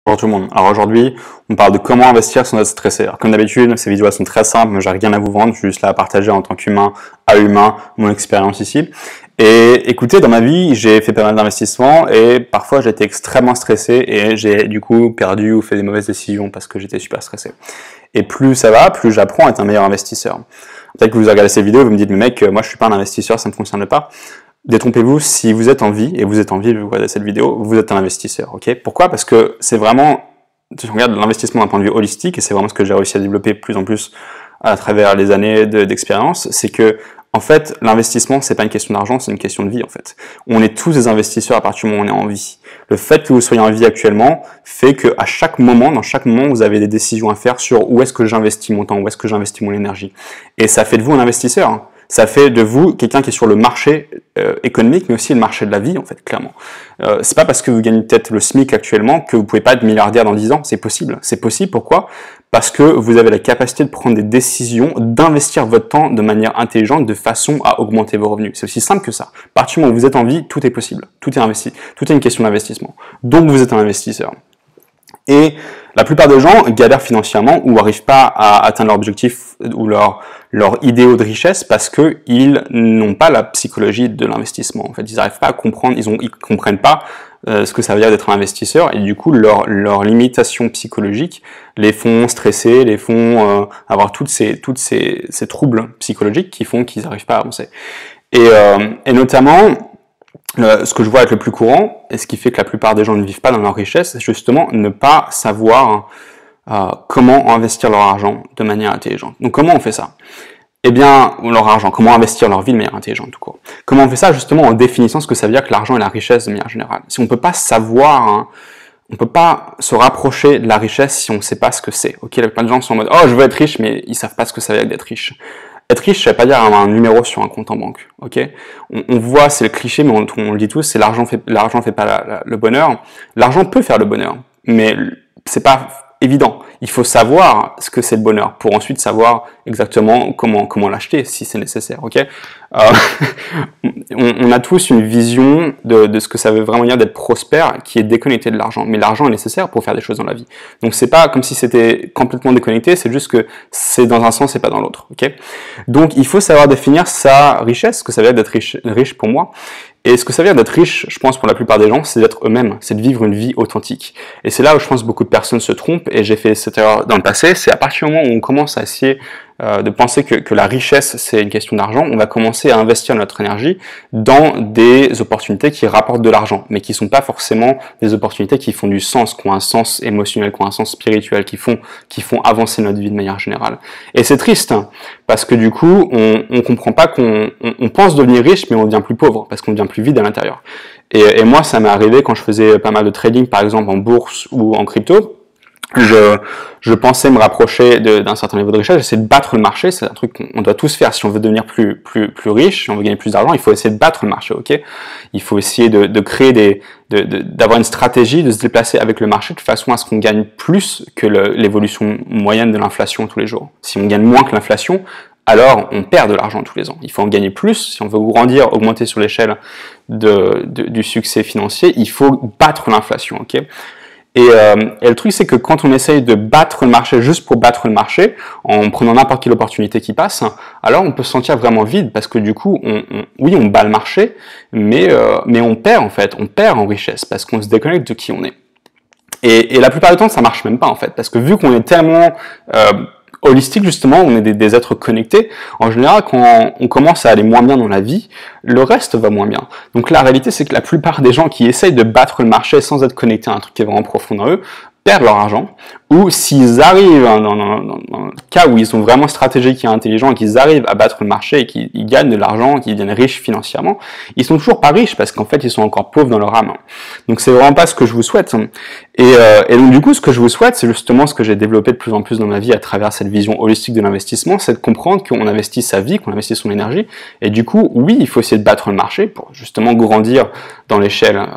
Bonjour tout le monde. Alors aujourd'hui, on parle de comment investir sans être stressé. Alors comme d'habitude, ces vidéos sont très simples, j'ai rien à vous vendre, je suis juste là à partager en tant qu'humain à humain mon expérience ici. Et écoutez, dans ma vie, j'ai fait pas mal d'investissements et parfois j'ai été extrêmement stressé et j'ai du coup perdu ou fait des mauvaises décisions parce que j'étais super stressé. Et plus ça va, plus j'apprends à être un meilleur investisseur. Peut-être que vous regardez ces vidéos et vous me dites, mais mec, moi je suis pas un investisseur, ça me concerne pas. Détrompez-vous, si vous êtes en vie, et vous êtes en vie, vous regardez cette vidéo, vous êtes un investisseur, ok? Pourquoi? Parce que c'est vraiment, si on regarde l'investissement d'un point de vue holistique, et c'est vraiment ce que j'ai réussi à développer de plus en plus à travers les années d'expérience, c'est que, en fait, l'investissement, c'est pas une question d'argent, c'est une question de vie, en fait. On est tous des investisseurs à partir du moment où on est en vie. Le fait que vous soyez en vie actuellement fait que à chaque moment, dans chaque moment, vous avez des décisions à faire sur où est-ce que j'investis mon temps, où est-ce que j'investis mon énergie. Et ça fait de vous un investisseur, hein. Ça fait de vous quelqu'un qui est sur le marché économique, mais aussi le marché de la vie, en fait, clairement. C'est pas parce que vous gagnez peut-être le SMIC actuellement que vous pouvez pas être milliardaire dans 10 ans. C'est possible. C'est possible. Pourquoi? Parce que vous avez la capacité de prendre des décisions, d'investir votre temps de manière intelligente, de façon à augmenter vos revenus. C'est aussi simple que ça. À partir du moment où vous êtes en vie, tout est possible. Tout est investi. Tout est une question d'investissement. Donc, vous êtes un investisseur. Et la plupart des gens galèrent financièrement ou n'arrivent pas à atteindre leur objectif ou leur idéaux de richesse parce qu'ils n'ont pas la psychologie de l'investissement. En fait, ils n'arrivent pas à comprendre, ils comprennent pas ce que ça veut dire d'être un investisseur et du coup, leurs limitations psychologiques les font stresser, les font avoir tous ces troubles psychologiques qui font qu'ils n'arrivent pas à avancer. Et notamment, ce que je vois être le plus courant, et ce qui fait que la plupart des gens ne vivent pas dans leur richesse, c'est justement ne pas savoir comment investir leur argent de manière intelligente. Donc comment on fait ça? Eh bien, leur argent, comment investir leur vie de manière intelligente, tout court. Comment on fait ça? Justement en définissant ce que ça veut dire que l'argent et la richesse de manière générale. Si on peut pas savoir, hein, on peut pas se rapprocher de la richesse si on ne sait pas ce que c'est. Ok, plein de gens sont en mode « Oh, je veux être riche », mais ils savent pas ce que ça veut dire d'être riche. Être riche, ça veut pas dire avoir un numéro sur un compte en banque, ok? On voit, c'est le cliché, mais on le dit tous, c'est l'argent fait pas le bonheur. L'argent peut faire le bonheur, mais c'est pas évident. Il faut savoir ce que c'est le bonheur pour ensuite savoir exactement comment l'acheter si c'est nécessaire, ok? On a tous une vision de ce que ça veut vraiment dire d'être prospère qui est déconnectée de l'argent, mais l'argent est nécessaire pour faire des choses dans la vie. Donc c'est pas comme si c'était complètement déconnecté, c'est juste que c'est dans un sens et pas dans l'autre, ok? Donc il faut savoir définir sa richesse, ce que ça veut dire d'être riche pour moi. Et ce que ça veut dire d'être riche, je pense pour la plupart des gens, c'est d'être eux-mêmes, c'est de vivre une vie authentique. Et c'est là où je pense que beaucoup de personnes se trompent, et j'ai fait cette erreur dans le passé, c'est à partir du moment où on commence à essayer de penser que la richesse c'est une question d'argent, on va commencer à investir notre énergie dans des opportunités qui rapportent de l'argent, mais qui sont pas forcément des opportunités qui font du sens, qui ont un sens émotionnel, qui ont un sens spirituel, qui font avancer notre vie de manière générale. Et c'est triste, hein, parce que du coup, on comprend pas qu'on pense devenir riche, mais on devient plus pauvre, parce qu'on devient plus vide à l'intérieur. Et moi, ça m'est arrivé quand je faisais pas mal de trading, par exemple en bourse ou en crypto. Je pensais me rapprocher d'un certain niveau de richesse, j'essaie de battre le marché, c'est un truc qu'on doit tous faire si on veut devenir plus riche, si on veut gagner plus d'argent, il faut essayer de battre le marché, ok? Il faut essayer de créer d'avoir une stratégie, de se déplacer avec le marché de façon à ce qu'on gagne plus que l'évolution moyenne de l'inflation tous les jours. Si on gagne moins que l'inflation, alors on perd de l'argent tous les ans. Il faut en gagner plus, si on veut grandir, augmenter sur l'échelle du succès financier, il faut battre l'inflation, ok? Et le truc, c'est que quand on essaye de battre le marché juste pour battre le marché, en prenant n'importe quelle opportunité qui passe, alors on peut se sentir vraiment vide parce que du coup, oui, on bat le marché, mais on perd en fait, on perd en richesse parce qu'on se déconnecte de qui on est. Et la plupart du temps, ça marche même pas en fait, parce que vu qu'on est tellement holistique justement, on est des êtres connectés. En général, quand on commence à aller moins bien dans la vie, le reste va moins bien. Donc la réalité, c'est que la plupart des gens qui essayent de battre le marché sans être connectés à un truc qui est vraiment profond dans eux, perdent leur argent, ou s'ils arrivent dans le cas où ils sont vraiment stratégiques et intelligents et qu'ils arrivent à battre le marché et qu'ils gagnent de l'argent, qu'ils deviennent riches financièrement, ils sont toujours pas riches parce qu'en fait ils sont encore pauvres dans leur âme. Donc c'est vraiment pas ce que je vous souhaite. Et donc du coup ce que je vous souhaite, c'est justement ce que j'ai développé de plus en plus dans ma vie à travers cette vision holistique de l'investissement, c'est de comprendre qu'on investit sa vie, qu'on investit son énergie, et du coup oui il faut essayer de battre le marché pour justement grandir dans l'échelle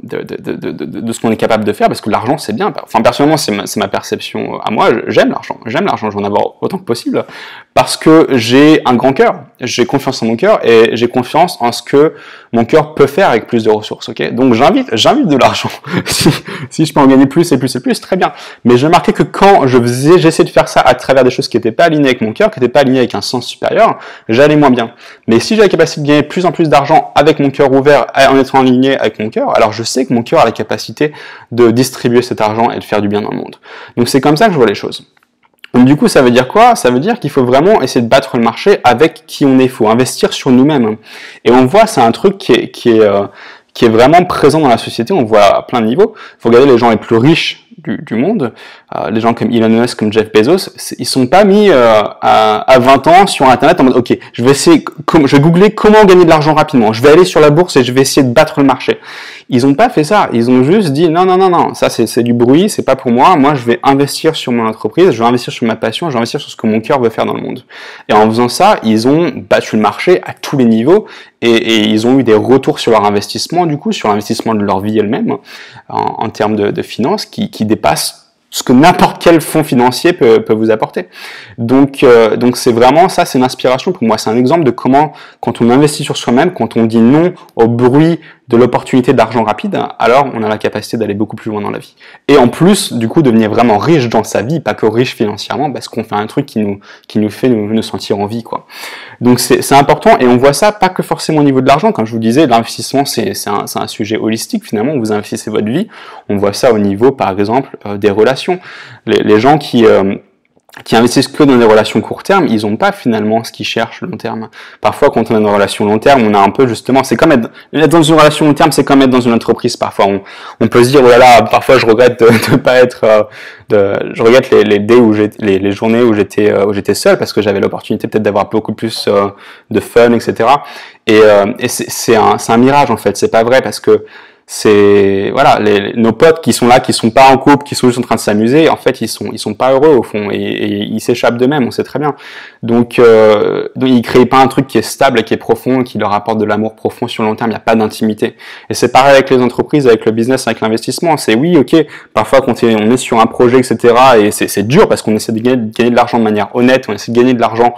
de ce qu'on est capable de faire, parce que l'argent c'est bien. Enfin personnellement c'est ma perception à moi, j'aime l'argent, je veux en avoir autant que possible, Parce que j'ai un grand cœur, j'ai confiance en mon cœur et j'ai confiance en ce que mon cœur peut faire avec plus de ressources, ok? Donc j'invite de l'argent. si je peux en gagner plus et plus et plus, très bien. Mais j'ai remarqué que quand j'essayais de faire ça à travers des choses qui n'étaient pas alignées avec mon cœur, qui n'étaient pas alignées avec un sens supérieur, j'allais moins bien. Mais si j'ai la capacité de gagner de plus en plus d'argent avec mon cœur ouvert, en étant aligné avec mon cœur, alors je sais que mon cœur a la capacité de distribuer cet argent et de faire du bien dans le monde. Donc c'est comme ça que je vois les choses. Donc du coup, ça veut dire quoi? Ça veut dire qu'il faut vraiment essayer de battre le marché avec qui on est. Il faut investir sur nous-mêmes. Et on voit, c'est un truc qui est vraiment présent dans la société. On voit à plein de niveaux. Il faut regarder les gens les plus riches du monde, les gens comme Elon Musk, comme Jeff Bezos, ils sont pas mis à 20 ans sur Internet en mode ok, je vais googler comment gagner de l'argent rapidement, je vais aller sur la bourse et je vais essayer de battre le marché. Ils ont pas fait ça, ils ont juste dit non, ça c'est du bruit, c'est pas pour moi, je vais investir sur mon entreprise, je vais investir sur ma passion, je vais investir sur ce que mon cœur veut faire dans le monde. Et en faisant ça, ils ont battu le marché à tous les niveaux et ils ont eu des retours sur leur investissement, du coup, sur l'investissement de leur vie elle-même, en termes de finances, qui dépassent ce que n'importe quel fonds financier peut vous apporter. Donc c'est vraiment ça, c'est une inspiration pour moi. C'est un exemple de comment, quand on investit sur soi-même, quand on dit non au bruit de l'opportunité d'argent rapide, alors on a la capacité d'aller beaucoup plus loin dans la vie. Et en plus, du coup, devenir vraiment riche dans sa vie, pas que riche financièrement, parce qu'on fait un truc qui nous fait nous sentir en vie, quoi. Donc c'est important, et on voit ça pas que forcément au niveau de l'argent. Comme je vous disais, l'investissement, c'est un sujet holistique, finalement. Vous investissez votre vie. On voit ça au niveau, par exemple, des relations. Les gens qui investissent que dans des relations court terme, ils n'ont pas finalement ce qu'ils cherchent long terme. Parfois, quand on est dans une relation long terme, on a un peu justement, c'est comme être dans une relation long terme, c'est comme être dans une entreprise. Parfois, on peut se dire, oh là là, parfois je regrette de pas être, je regrette les journées où j'étais seul parce que j'avais l'opportunité peut-être d'avoir beaucoup plus de fun, etc. Et c'est un mirage en fait, c'est pas vrai parce que voilà, nos potes qui sont là, qui sont pas en couple, qui sont juste en train de s'amuser, en fait ils sont pas heureux au fond et ils s'échappent d'eux-mêmes, on sait très bien. Donc ils créent pas un truc qui est stable et qui est profond, qui leur apporte de l'amour profond sur le long terme. Il n'y a pas d'intimité. Et c'est pareil avec les entreprises, avec le business, avec l'investissement. C'est oui, ok, parfois quand on est sur un projet, etc. et c'est dur parce qu'on essaie de gagner de l'argent de manière honnête, on essaie de gagner de l'argent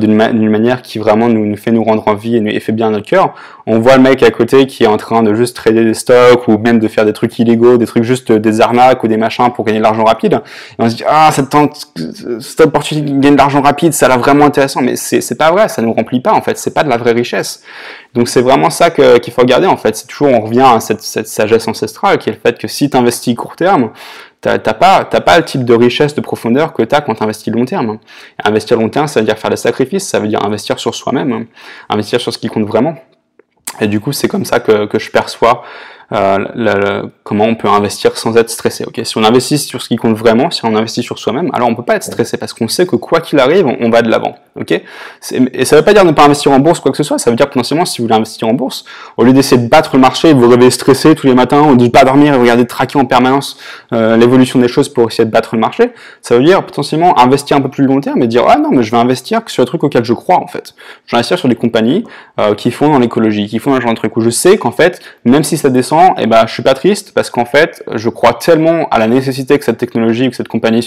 d'une manière qui vraiment nous fait nous rendre envie et fait bien à notre cœur. On voit le mec à côté qui est en train de juste trader des stocks ou même de faire des trucs illégaux, des trucs juste des arnaques ou des machins pour gagner de l'argent rapide. Et on se dit cette opportunité de gagner de l'argent rapide, ça a l'air vraiment intéressant, mais c'est pas vrai, ça nous remplit pas en fait, c'est pas de la vraie richesse. Donc c'est vraiment ça qu'il faut regarder en fait. C'est toujours, on revient à cette sagesse ancestrale qui est le fait que si tu investis court terme, t'as pas le type de richesse, de profondeur que t'as quand tu investis long terme. Et investir long terme, ça veut dire faire des sacrifices, ça veut dire investir sur soi-même, investir sur ce qui compte vraiment. Et du coup, c'est comme ça que je perçois comment on peut investir sans être stressé. Ok, si on investit sur ce qui compte vraiment, si on investit sur soi-même, alors on peut pas être stressé parce qu'on sait que quoi qu'il arrive, on va de l'avant. Ok, et ça veut pas dire ne pas investir en bourse quoi que ce soit. Ça veut dire potentiellement si vous voulez investir en bourse, au lieu d'essayer de battre le marché, vous réveillez stressé tous les matins, ou de pas dormir et regarder traquer en permanence l'évolution des choses pour essayer de battre le marché, ça veut dire potentiellement investir un peu plus long terme et dire ah non mais je vais investir sur un truc auquel je crois en fait. Je vais investir sur des compagnies qui font dans l'écologie, qui font un genre de truc où je sais qu'en fait même si ça descend, et ben je suis pas triste parce qu'en fait je crois tellement à la nécessité que cette technologie, que cette compagnie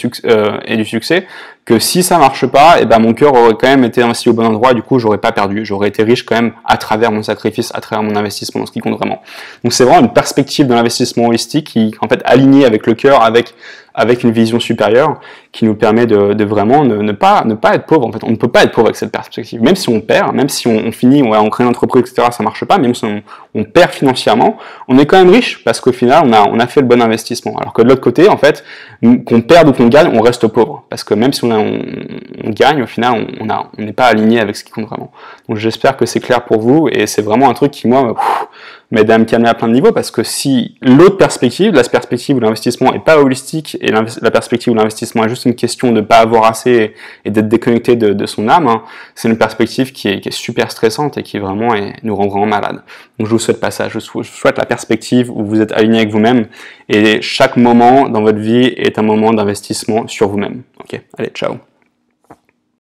ait du succès, que si ça marche pas, et ben mon cœur aurait quand même été investi au bon endroit, et du coup j'aurais pas perdu, j'aurais été riche quand même à travers mon sacrifice, à travers mon investissement dans ce qui compte vraiment. Donc c'est vraiment une perspective de l'investissement holistique qui en fait alignée avec le cœur, avec une vision supérieure qui nous permet de vraiment ne pas être pauvre. En fait, on ne peut pas être pauvre avec cette perspective. Même si on perd, même si on finit, on crée une entreprise, etc., ça marche pas, même si on perd financièrement, on est quand même riche parce qu'au final, on a fait le bon investissement. Alors que de l'autre côté, en fait, qu'on perde ou qu'on gagne, on reste pauvre. Parce que même si on gagne, au final, on n'est pas aligné avec ce qui compte vraiment. Donc j'espère que c'est clair pour vous et c'est vraiment un truc qui, moi, m'aide à me calmer à plein de niveaux parce que si l'autre perspective, la perspective où l'investissement est pas holistique et la perspective où l'investissement est juste une question de pas avoir assez et d'être déconnecté de son âme, hein, c'est une perspective qui est super stressante et qui vraiment nous rend vraiment malade. Donc je vous souhaite pas ça, je vous souhaite la perspective où vous êtes aligné avec vous-même et chaque moment dans votre vie est un moment d'investissement sur vous-même. Ok, allez, ciao.